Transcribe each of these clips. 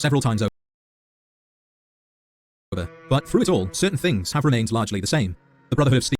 several times over. But through it all, certain things have remained largely the same. The Brotherhood of Steel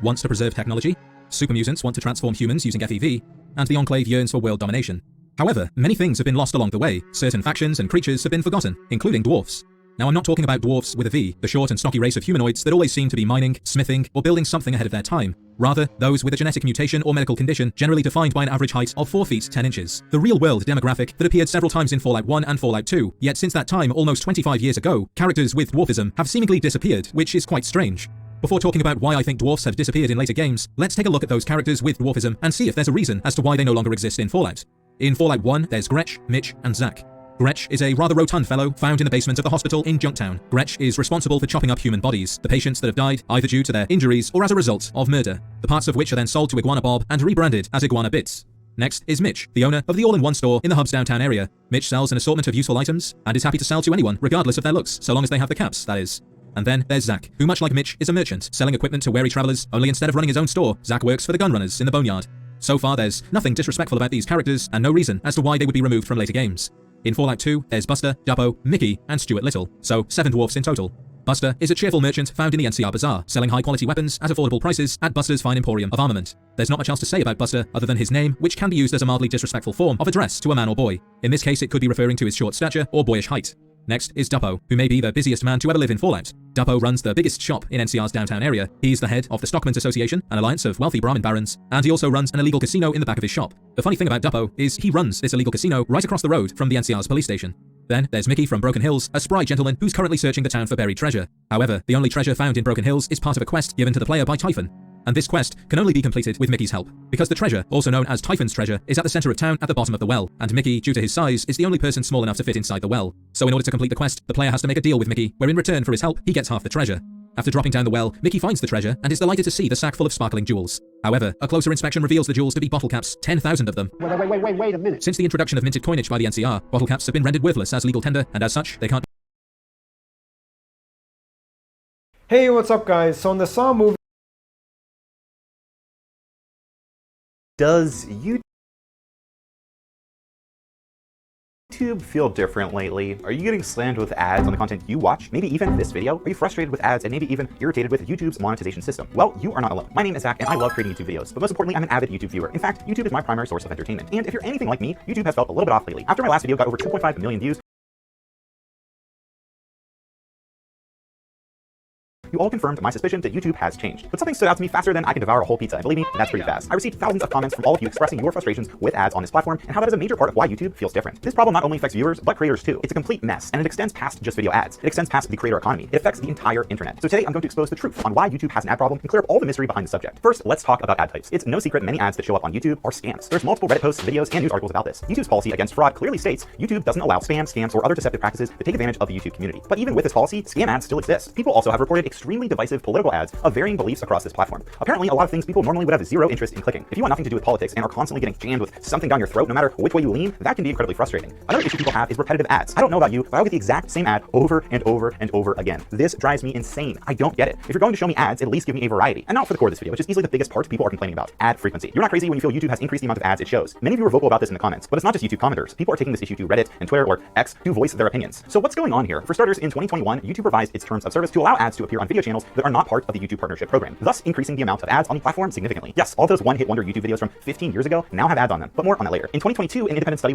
wants to preserve technology, super mutants want to transform humans using FEV, and the Enclave yearns for world domination. However, many things have been lost along the way. Certain factions and creatures have been forgotten, including dwarfs. Now, I'm not talking about dwarfs with a V, the short and stocky race of humanoids that always seem to be mining, smithing, or building something ahead of their time. Rather, those with a genetic mutation or medical condition generally defined by an average height of 4 feet 10 inches. The real-world demographic that appeared several times in Fallout 1 and Fallout 2, yet since that time, almost 25 years ago, characters with dwarfism have seemingly disappeared, which is quite strange. Before talking about why I think dwarfs have disappeared in later games, let's take a look at those characters with dwarfism and see if there's a reason as to why they no longer exist in Fallout. In Fallout 1, there's Gretch, Mitch, and Zach. Gretch is a rather rotund fellow found in the basement of the hospital in Junktown. Gretch is responsible for chopping up human bodies, the patients that have died either due to their injuries or as a result of murder, the parts of which are then sold to Iguana Bob and rebranded as Iguana Bits. Next is Mitch, the owner of the all-in-one store in the hub's downtown area. Mitch sells an assortment of useful items and is happy to sell to anyone, regardless of their looks, so long as they have the caps, that is. And then there's Zach, who much like Mitch is a merchant, selling equipment to weary travelers, only instead of running his own store, Zach works for the gun runners in the boneyard. So far there's nothing disrespectful about these characters and no reason as to why they would be removed from later games. In Fallout 2, there's Buster, Duppo, Mickey, and Stuart Little, so 7 dwarfs in total. Buster is a cheerful merchant found in the NCR Bazaar, selling high-quality weapons at affordable prices at Buster's fine emporium of armament. There's not much else to say about Buster other than his name, which can be used as a mildly disrespectful form of address to a man or boy. In this case, it could be referring to his short stature or boyish height. Next is Duppo, who may be the busiest man to ever live in Fallout. Duppo runs the biggest shop in NCR's downtown area. He's the head of the Stockmen's Association, an alliance of wealthy Brahmin barons, and he also runs an illegal casino in the back of his shop. The funny thing about Duppo is he runs this illegal casino right across the road from the NCR's police station. Then there's Mickey from Broken Hills, a spry gentleman who's currently searching the town for buried treasure. However, the only treasure found in Broken Hills is part of a quest given to the player by Typhon. And this quest can only be completed with Mickey's help, because the treasure, also known as Typhon's treasure, is at the center of town at the bottom of the well, and Mickey, due to his size, is the only person small enough to fit inside the well. So in order to complete the quest, the player has to make a deal with Mickey, where in return for his help, he gets half the treasure. After dropping down the well, Mickey finds the treasure and is delighted to see the sack full of sparkling jewels. However, a closer inspection reveals the jewels to be bottle caps, 10,000 of them. Wait a minute. Since the introduction of minted coinage by the NCR, bottle caps have been rendered worthless as legal tender, and as such, they can't. Hey, what's up guys? So in the Saw movie, Does YouTube feel different lately? Are you getting slammed with ads on the content you watch? Maybe even this video? Are you frustrated with ads and maybe even irritated with YouTube's monetization system? Well, you are not alone. My name is Zach and I love creating YouTube videos, but most importantly, I'm an avid YouTube viewer. In fact, YouTube is my primary source of entertainment. And if you're anything like me, YouTube has felt a little bit off lately. After my last video got over 2.5 million views, you all confirmed my suspicion that YouTube has changed. But something stood out to me faster than I can devour a whole pizza, and believe me, that's pretty fast. I received thousands of comments from all of you expressing your frustrations with ads on this platform and how that is a major part of why YouTube feels different. This problem not only affects viewers, but creators too. It's a complete mess, and it extends past just video ads. It extends past the creator economy. It affects the entire internet. So today I'm going to expose the truth on why YouTube has an ad problem and clear up all the mystery behind the subject. First, let's talk about ad types. It's no secret many ads that show up on YouTube are scams. There's multiple Reddit posts, videos, and news articles about this. YouTube's policy against fraud clearly states YouTube doesn't allow spam, scams, or other deceptive practices that take advantage of the YouTube community. But even with this policy, scam ads still exist. People also have reported extremely divisive political ads of varying beliefs across this platform. Apparently, a lot of things people normally would have zero interest in clicking. If you want nothing to do with politics and are constantly getting jammed with something down your throat, no matter which way you lean, that can be incredibly frustrating. Another issue people have is repetitive ads. I don't know about you, but I'll get the exact same ad over and over and over again. This drives me insane. I don't get it. If you're going to show me ads, at least give me a variety. And now for the core of this video, which is easily the biggest part people are complaining about: ad frequency. You're not crazy when you feel YouTube has increased the amount of ads it shows. Many of you are vocal about this in the comments, but it's not just YouTube commenters. People are taking this issue to Reddit and Twitter or X to voice their opinions. So what's going on here? For starters, in 2021, YouTube revised its terms of service to allow ads to appear on video channels that are not part of the YouTube partnership program, thus increasing the amount of ads on the platform significantly. Yes, all those one-hit wonder YouTube videos from 15 years ago now have ads on them, but more on that later. In 2022, an independent study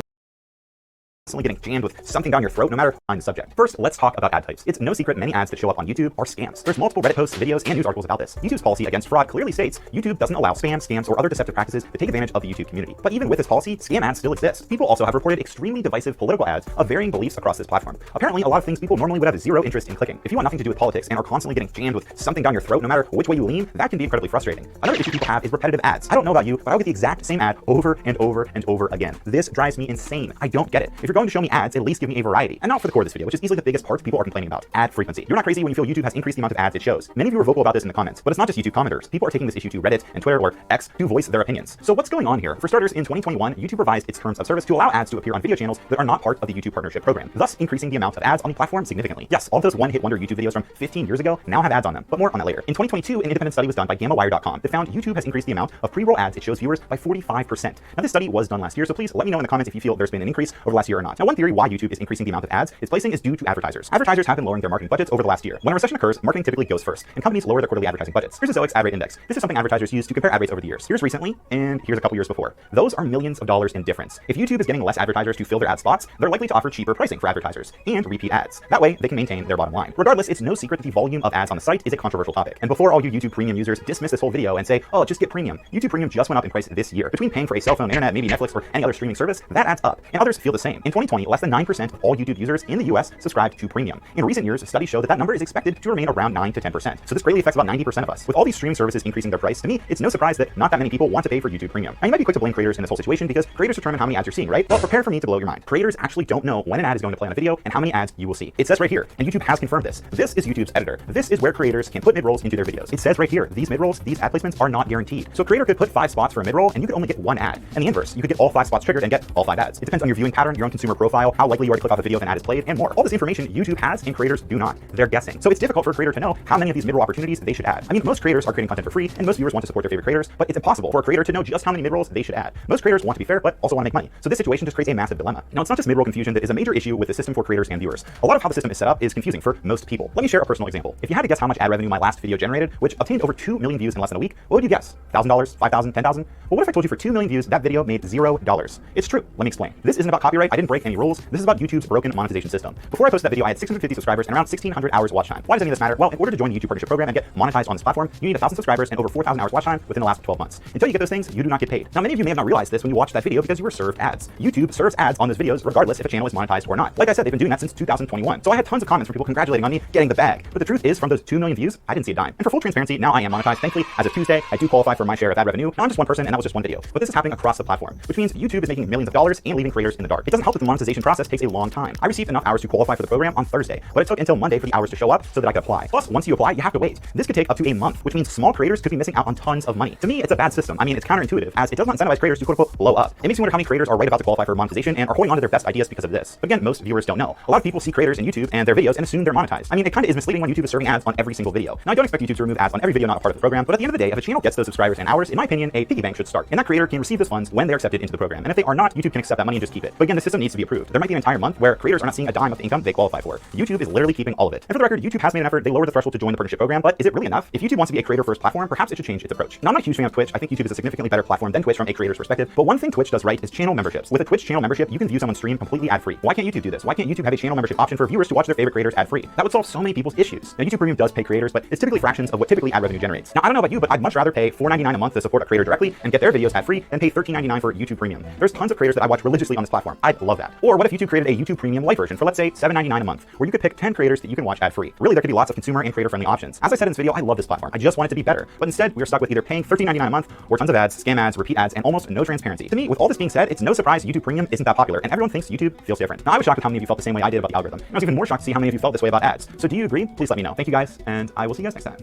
constantly getting jammed with something down your throat, no matter on the subject. First, let's talk about ad types. It's no secret many ads that show up on YouTube are scams. There's multiple Reddit posts, videos, and news articles about this. YouTube's policy against fraud clearly states YouTube doesn't allow spam, scams, or other deceptive practices that take advantage of the YouTube community. But even with this policy, scam ads still exist. People also have reported extremely divisive political ads of varying beliefs across this platform. Apparently, a lot of things people normally would have zero interest in clicking. If you want nothing to do with politics and are constantly getting jammed with something down your throat, no matter which way you lean, that can be incredibly frustrating. Another issue people have is repetitive ads. I don't know about you, but I'll get the exact same ad over and over and over again. This drives me insane. I don't get it. If you're you're going to show me ads, at least give me a variety. And now for the core of this video, which is easily the biggest part people are complaining about, ad frequency. You're not crazy when you feel YouTube has increased the amount of ads it shows. Many of you are vocal about this in the comments, but it's not just YouTube commenters. People are taking this issue to Reddit and Twitter or X to voice their opinions. So what's going on here? For starters, in 2021, YouTube revised its terms of service to allow ads to appear on video channels that are not part of the YouTube partnership program, thus increasing the amount of ads on the platform significantly. Yes, all of those one-hit wonder YouTube videos from 15 years ago now have ads on them, but more on that later. In 2022, an independent study was done by GammaWire.com that found YouTube has increased the amount of pre-roll ads it shows viewers by 45%. Now this study was done last year, so please let me know in the comments if you feel there's been an increase over the last year or not. Now one theory why YouTube is increasing the amount of ads it's placing is due to advertisers. Advertisers have been lowering their marketing budgets over the last year. When a recession occurs, marketing typically goes first, and companies lower their quarterly advertising budgets. Here's a Zoic's ad rate index. This is something advertisers use to compare ad rates over the years. Here's recently, and here's a couple years before. Those are millions of dollars in difference. If YouTube is getting less advertisers to fill their ad slots, they're likely to offer cheaper pricing for advertisers and repeat ads. That way, they can maintain their bottom line. Regardless, it's no secret that the volume of ads on the site is a controversial topic. And before all you YouTube Premium users dismiss this whole video and say, oh, just get Premium, YouTube Premium just went up in price this year. Between paying for a cell phone, internet, maybe Netflix, or any other streaming service, that adds up. And others feel the same. In 2020, less than 9% of all YouTube users in the US subscribed to Premium. In recent years, studies show that that number is expected to remain around 9 to 10%. So this greatly affects about 90% of us. With all these streaming services increasing their price, to me, it's no surprise that not that many people want to pay for YouTube Premium. Now you might be quick to blame creators in this whole situation because creators determine how many ads you're seeing, right? Well, prepare for me to blow your mind. Creators actually don't know when an ad is going to play on a video and how many ads you will see. It says right here, and YouTube has confirmed this. This is YouTube's editor. This is where creators can put mid-rolls into their videos. It says right here, these mid-rolls, these ad placements are not guaranteed. So a creator could put 5 spots for a mid-roll and you could only get 1 ad. And the inverse, you could get all 5 spots triggered and get all 5 ads. It depends on your viewing pattern, your own consumer profile, how likely you are to click off a video if an ad is played, and more. All this information YouTube has and creators do not. They're guessing. So it's difficult for a creator to know how many of these mid-roll opportunities they should add. I mean, most creators are creating content for free and most viewers want to support their favorite creators, but it's impossible for a creator to know just how many mid-rolls they should add. Most creators want to be fair, but also want to make money. So this situation just creates a massive dilemma. Now, it's not just mid-roll confusion that is a major issue with the system for creators and viewers. A lot of how the system is set up is confusing for most people. Let me share a personal example. If you had to guess how much ad revenue my last video generated, which obtained over 2 million views in less than a week, what would you guess? $1,000, $5,000, $10,000? Well, what if I told you for 2 million views, that video made $0? It's true. Let me explain. This isn't about copyright. I didn't break any rules. This is about YouTube's broken monetization system. Before I posted that video, I had 650 subscribers and around 1,600 hours watch time. Why does any of this matter? Well, in order to join the YouTube partnership program and get monetized on this platform, you need 1,000 subscribers and over 4,000 hours watch time within the last 12 months. Until you get those things, you do not get paid. Now, many of you may have not realized this when you watched that video because you were served ads. YouTube serves ads on those videos regardless if a channel is monetized or not. Like I said, they've been doing that since 2021. So I had tons of comments from people congratulating on me getting the bag. But the truth is, from those 2 million views, I didn't see a dime. And for full transparency, now I am monetized. Thankfully, as of Tuesday, I do qualify for my share of ad revenue. Now I'm just one person and that was just one video. But this is happening across the platform, which means YouTube is making millions of dollars and leaving creators in the dark. It doesn't help that the monetization process takes a long time. I received enough hours to qualify for the program on Thursday, but it took until Monday for the hours to show up so that I could apply. Plus, once you apply, you have to wait. This could take up to a month, which means small creators could be missing out on tons of money. To me, it's a bad system. I mean, it's counterintuitive as it does not incentivize creators to quote-unquote blow up. It makes me wonder how many creators are right about to qualify for monetization and are holding on to their best ideas because of this. But again, most viewers don't know. A lot of people see creators in YouTube and their videos and assume they're monetized. I mean, it kind of is misleading when YouTube is serving ads on every single video. Now, I don't expect YouTube to remove ads on every video not a part of the program, but at the end of the day, if a channel gets those subscribers and hours, in my opinion, a piggy bank should start. And that creator can receive those funds when they're accepted into the program. And if they are not, YouTube can accept that money and just keep it. But again, the system needs to be approved. There might be an entire month where creators are not seeing a dime of the income they qualify for. YouTube is literally keeping all of it. And for the record, YouTube has made an effort. They lowered the threshold to join the partnership program, but is it really enough? If YouTube wants to be a creator-first platform, perhaps it should change its approach. Now, I'm not a huge fan of Twitch. I think YouTube is a significantly better platform than Twitch from a creator's perspective. But one thing Twitch does right is channel memberships. With a Twitch channel membership, you can view someone's stream completely ad-free. Why can't YouTube do this? Why can't YouTube have a channel membership option for viewers to watch their favorite creators ad-free? That would solve so many people's issues. Now, YouTube Premium does pay creators, but it's typically fractions of what typically ad revenue generates. Now, I don't know about you, but I'd much rather pay $4.99 a month to support a creator directly and get their videos ad-free than pay $13.99 for YouTube Premium. There's tons of creators that I watch religiously on this platform. I'd love that. Or what if YouTube created a YouTube Premium Lite version for, let's say, $7.99 a month, where you could pick 10 creators that you can watch ad-free. Really, there could be lots of consumer and creator-friendly options. As I said in this video, I love this platform. I just want it to be better. But instead, we are stuck with either paying $13.99 a month or tons of ads, scam ads, repeat ads, and almost no transparency. To me, with all this being said, it's no surprise YouTube Premium isn't that popular, and everyone thinks YouTube feels different. Now, I was shocked with how many of you felt the same way I did about the algorithm. And I was even more shocked to see how many of you felt this way about ads. So do you agree? Please let me know. Thank you guys, and I will see you guys next time.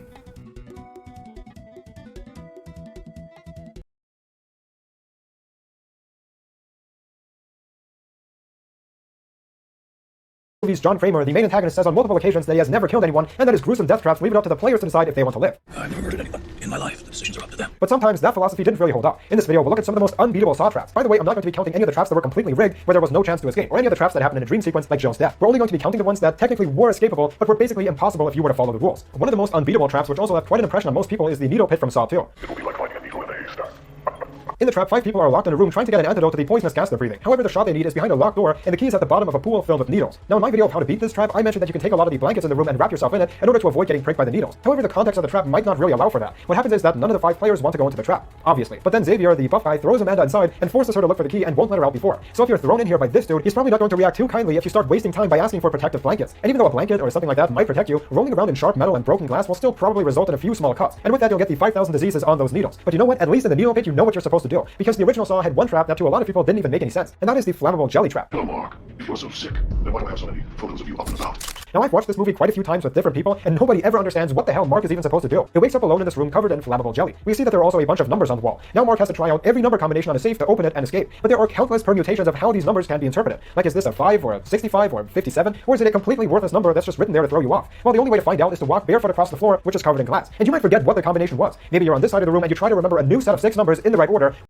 Movies, John Kramer, the main antagonist, says on multiple occasions that he has never killed anyone and that his gruesome death traps leave it up to the players to decide if they want to live. I've never murdered anyone in my life. The decisions are up to them. But sometimes that philosophy didn't really hold up. In this video, we'll look at some of the most unbeatable saw traps. By the way, I'm not going to be counting any of the traps that were completely rigged, where there was no chance to escape, or any of the traps that happened in a dream sequence like Joe's death. We're only going to be counting the ones that technically were escapable, but were basically impossible if you were to follow the rules. One of the most unbeatable traps, which also left quite an impression on most people, is the needle pit from Saw 2. It will be like finding a needle in a haystack. In the trap, 5 people are locked in a room trying to get an antidote to the poisonous gas they're breathing. However, the shot they need is behind a locked door, and the key is at the bottom of a pool filled with needles. Now, in my video of how to beat this trap, I mentioned that you can take a lot of the blankets in the room and wrap yourself in it in order to avoid getting pricked by the needles. However, the context of the trap might not really allow for that. What happens is that none of the 5 players want to go into the trap, obviously. But then Xavier, the buff guy, throws Amanda inside and forces her to look for the key and won't let her out before. So if you're thrown in here by this dude, he's probably not going to react too kindly if you start wasting time by asking for protective blankets. And even though a blanket or something like that might protect you, rolling around in sharp metal and broken glass will still probably result in a few small cuts. And with that, you'll get the 5,000 diseases on those needles. But you know what? At least in the needle pit, you know what you're supposed to do. Because the original Saw had one trap that to a lot of people didn't even make any sense. And that is the flammable jelly trap. Hello, Mark. If you're so sick, then why do I have so many photos of you up and about? Now, I've watched this movie quite a few times with different people, and nobody ever understands what the hell Mark is even supposed to do. He wakes up alone in this room covered in flammable jelly. We see that there are also a bunch of numbers on the wall. Now Mark has to try out every number combination on a safe to open it and escape. But there are countless permutations of how these numbers can be interpreted. Like, is this a 5 or a 65 or 57? Or is it a completely worthless number that's just written there to throw you off? Well, the only way to find out is to walk barefoot across the floor, which is covered in glass. And you might forget what the combination was. Maybe you're on this side of the room and you try to remember a new set of 6 numbers in the right order,